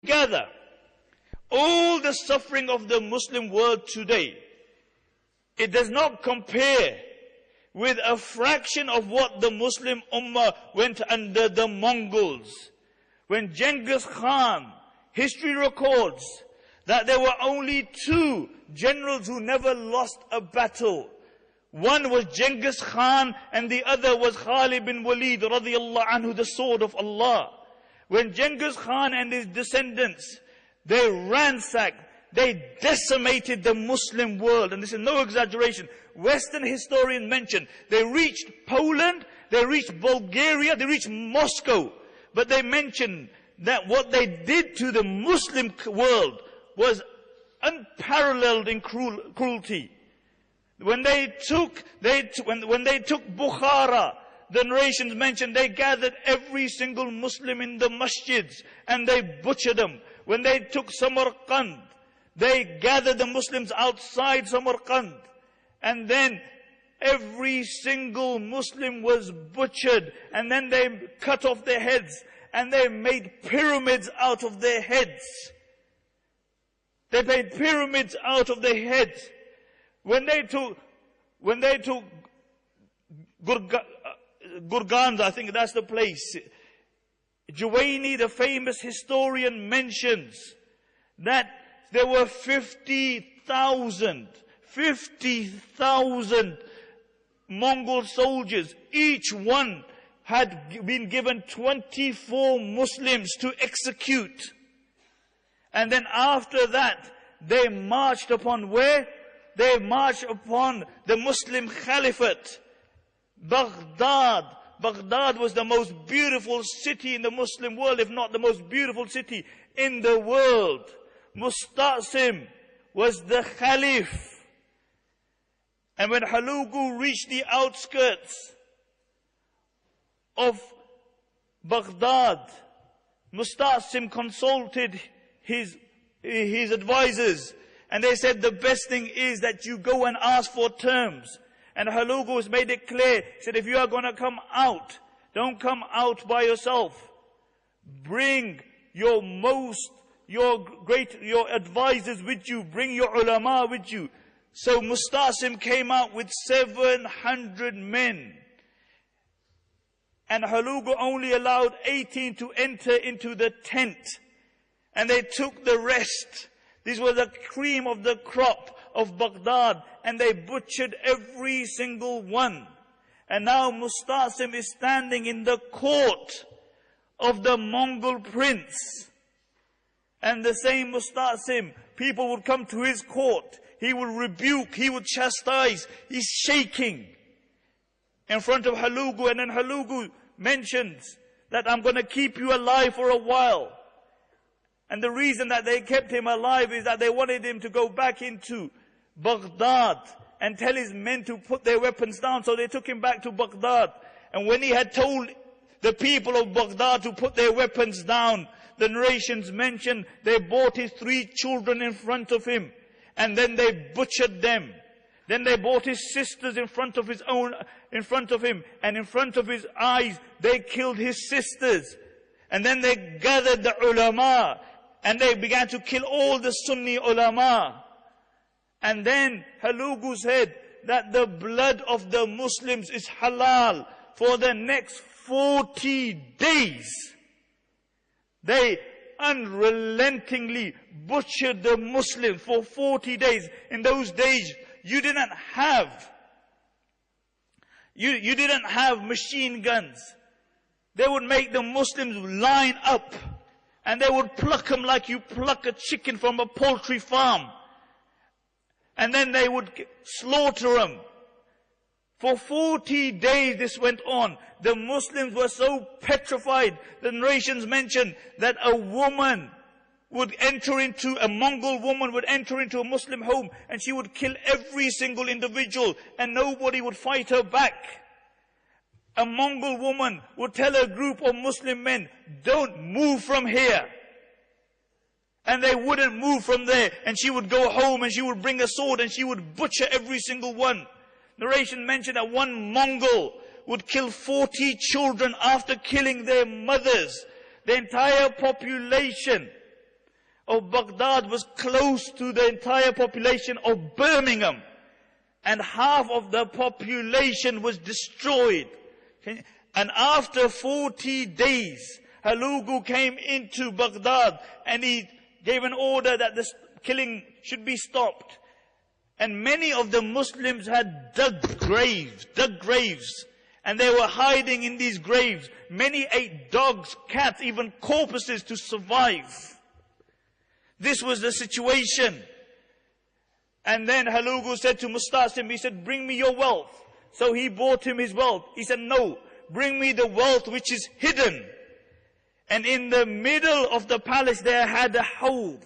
gather all the suffering of the Muslim world today, it does not compare with a fraction of what the Muslim Ummah went under the Mongols. When Genghis Khan, history records that there were only two generals who never lost a battle. One was Genghis Khan and the other was Khalid bin Walid radiyallahu anhu, the sword of Allah. When Genghis Khan and his descendants, they ransacked, they decimated the Muslim world. And this is no exaggeration. Western historians mention they reached Poland, they reached Bulgaria, they reached Moscow. But they mention that what they did to the Muslim world was unparalleled in cruelty. When they took Bukhara, the narrations mention they gathered every single Muslim in the masjids and they butchered them. When they took Samarkand, they gathered the Muslims outside Samarkand. And then every single Muslim was butchered. And then they cut off their heads. And they made pyramids out of their heads. They made pyramids out of their heads. When they took Gurgand, I think that's the place, Juwaini, the famous historian, mentions that there were 50,000 Mongol soldiers. Each one had been given 24 Muslims to execute. And then after that, they marched upon where? They marched upon the Muslim Caliphate, Baghdad. Baghdad was the most beautiful city in the Muslim world, if not the most beautiful city in the world. Musta'sim was the Caliph. And when Hulagu reached the outskirts of Baghdad, Musta'sim consulted his advisors, and they said the best thing is that you go and ask for terms. And Hulagu has made it clear. He said, if you are going to come out, don't come out by yourself. Bring your advisors with you. Bring your ulama with you. So Musta'sim came out with 700 men. And Hulagu only allowed 18 to enter into the tent. And they took the rest. These were the cream of the crop of Baghdad. And they butchered every single one. And now Musta'sim is standing in the court of the Mongol prince. And the same Musta'sim, people would come to his court. He would rebuke, he would chastise. He's shaking in front of Hulagu. And then Hulagu mentions that I'm going to keep you alive for a while. And the reason that they kept him alive is that they wanted him to go back into Baghdad and tell his men to put their weapons down. So they took him back to Baghdad. And when he had told the people of Baghdad to put their weapons down, the narrations mention they brought his 3 children in front of him. And then they butchered them. Then they brought his sisters in front of him. And in front of his eyes, they killed his sisters. And then they gathered the ulama. And they began to kill all the Sunni ulama. And then Hulagu said that the blood of the Muslims is halal for the next 40 days. They unrelentingly butchered the Muslims for 40 days. In those days, you didn't have machine guns. They would make the Muslims line up. And they would pluck them like you pluck a chicken from a poultry farm. And then they would slaughter them. For 40 days this went on. The Muslims were so petrified. The narrations mention that a Mongol woman would enter into a Muslim home and she would kill every single individual and nobody would fight her back. A Mongol woman would tell a group of Muslim men, don't move from here. And they wouldn't move from there. And she would go home and she would bring a sword and she would butcher every single one. Narration mentioned that one Mongol would kill 40 children after killing their mothers. The entire population of Baghdad was close to the entire population of Birmingham. And half of the population was destroyed. And after 40 days, Halugu came into Baghdad and he gave an order that the killing should be stopped. And many of the Muslims had dug graves. And they were hiding in these graves. Many ate dogs, cats, even corpses to survive. This was the situation. And then Halugu said to Musta'sim, he said, bring me your wealth. So he brought him his wealth. He said, no, bring me the wealth which is hidden. And in the middle of the palace there had a hawd.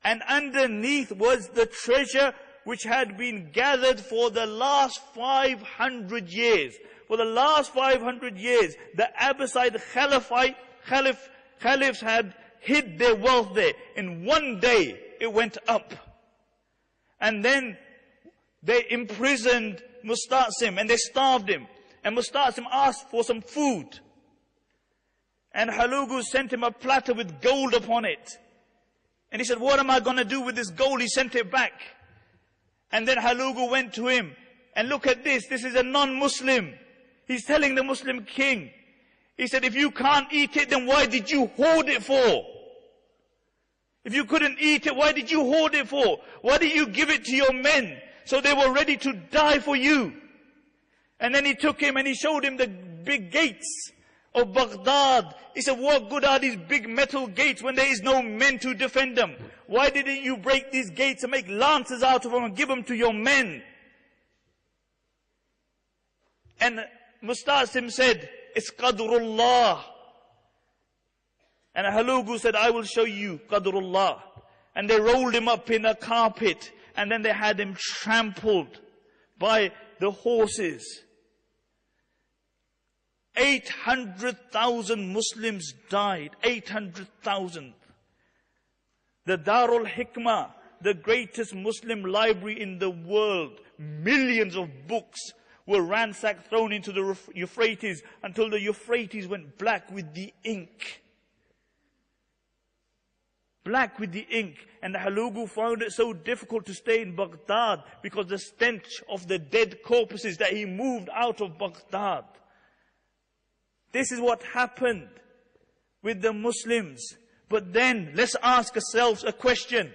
And underneath was the treasure which had been gathered for the last 500 years. For the last 500 years, the Abbasid caliphs had hid their wealth there. In one day, it went up. And then they imprisoned Musta'sim and they starved him. And Musta'sim asked for some food. And Halugu sent him a platter with gold upon it. And he said, what am I going to do with this gold? He sent it back. And then Halugu went to him. And look at this. This is a non-Muslim. He's telling the Muslim king. He said, if you can't eat it, then why did you hoard it for? If you couldn't eat it, why did you hoard it for? Why did you give it to your men? So they were ready to die for you. And then he took him and he showed him the big gates of Baghdad. He said, what good are these big metal gates when there is no men to defend them? Why didn't you break these gates and make lances out of them and give them to your men? And Musta'sim said, it's Qadrullah. And Halugu said, I will show you Qadrullah. And they rolled him up in a carpet. And then they had him trampled by the horses. 800,000 Muslims died. 800,000. The Darul Hikmah, the greatest Muslim library in the world. Millions of books were ransacked, thrown into the Euphrates until the Euphrates went black with the ink. Black with the ink. And Halugu found it so difficult to stay in Baghdad because the stench of the dead corpses that he moved out of Baghdad. This is what happened with the Muslims. But then, let's ask ourselves a question.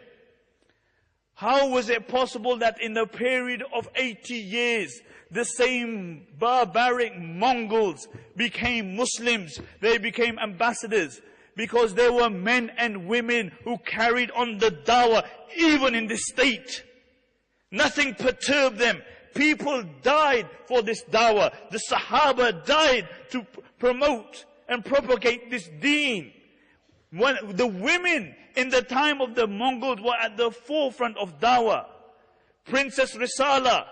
How was it possible that in a period of 80 years, the same barbaric Mongols became Muslims? They became ambassadors. Because there were men and women who carried on the dawah, even in this state. Nothing perturbed them. People died for this dawah. The Sahaba died to promote and propagate this deen. When the women in the time of the Mongols were at the forefront of dawah. Princess Risala,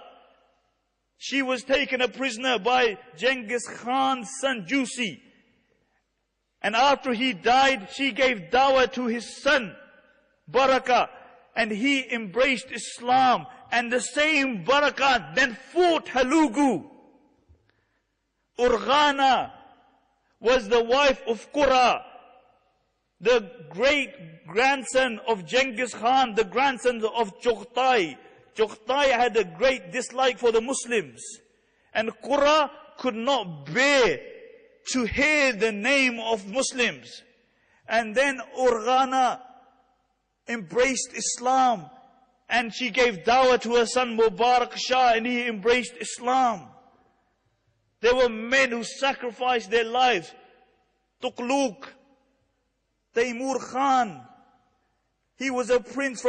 she was taken a prisoner by Genghis Khan's son Jusi. And after he died, she gave dawah to his son, Baraka. And he embraced Islam. And the same Baraka then fought Halugu. Urghana was the wife of Qurra, the great grandson of Genghis Khan, the grandson of Chughtai. Chughtai had a great dislike for the Muslims. And Qurra could not bear to hear the name of Muslims. And then Urghana embraced Islam. And she gave dawah to her son Mubarak Shah, and he embraced Islam. There were men who sacrificed their lives. Tughluq, Taimur Khan, he was a prince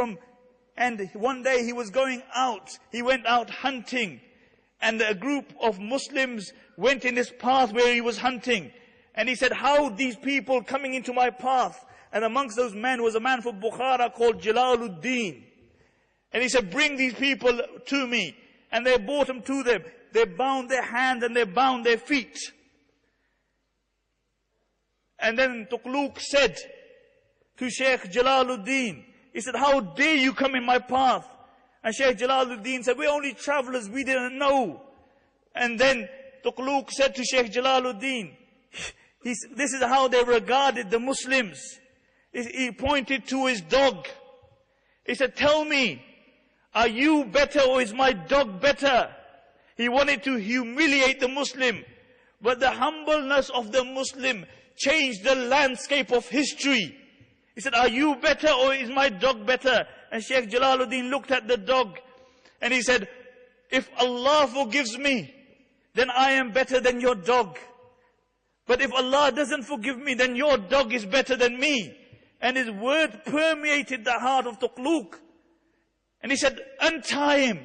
and one day he was going out. He went out hunting. And a group of Muslims went in his path where he was hunting. And he said, how these people coming into my path? And amongst those men was a man from Bukhara called Jalaluddin. And he said, bring these people to me. And they brought him to them. They bound their hands and they bound their feet. And then Tughluq said to Sheikh Jalaluddin, he said, how dare you come in my path? And Sheikh Jalaluddin said, we're only travelers, we didn't know. And then Tughluq said to Sheikh Jalaluddin, this is how they regarded the Muslims. He pointed to his dog. He said, tell me, are you better or is my dog better? He wanted to humiliate the Muslim. But the humbleness of the Muslim changed the landscape of history. He said, are you better or is my dog better? And Sheikh Jalaluddin looked at the dog and he said, if Allah forgives me, then I am better than your dog. But if Allah doesn't forgive me, then your dog is better than me. And his word permeated the heart of Tughluq. And he said, untie him.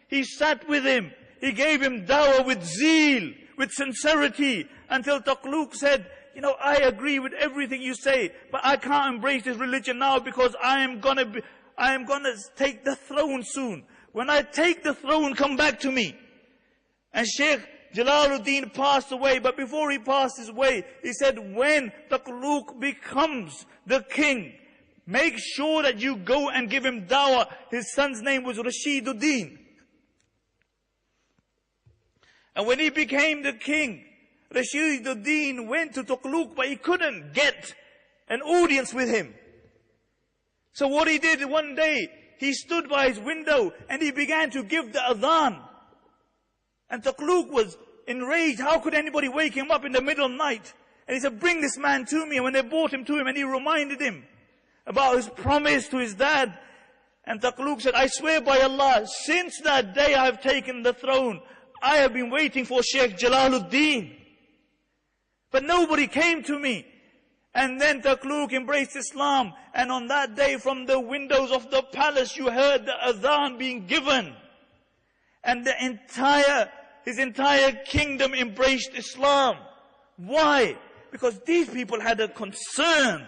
He sat with him. He gave him dawah with zeal, with sincerity, until Tughluq said, you know, I agree with everything you say, but I can't embrace this religion now because I am gonna take the throne soon. When I take the throne, come back to me. And Sheikh Jalaluddin passed away, but before he passed his way, he said, when Tughluq becomes the king, make sure that you go and give him dawah. His son's name was Rashiduddin. And when he became the king, Rashiduddin went to Tughluq, but he couldn't get an audience with him. So what he did one day, he stood by his window and he began to give the adhan. And Tughluq was enraged. How could anybody wake him up in the middle of the night? And he said, bring this man to me. And when they brought him to him, and he reminded him about his promise to his dad. And Tughluq said, I swear by Allah, since that day I have taken the throne, I have been waiting for Sheikh Jalaluddin. But nobody came to me. And then Tughluq embraced Islam. And on that day, from the windows of the palace, you heard the adhan being given. And his entire kingdom embraced Islam. Why? Because these people had a concern.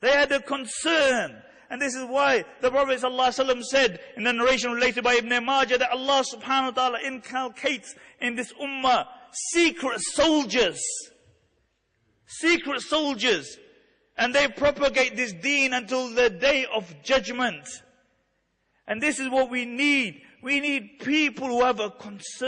They had a concern. And this is why the Prophet ﷺ said in the narration related by Ibn Majah that Allah subhanahu wa ta'ala inculcates in this ummah secret soldiers. Secret soldiers. And they propagate this deen until the day of judgment. And this is what we need. We need people who have a concern.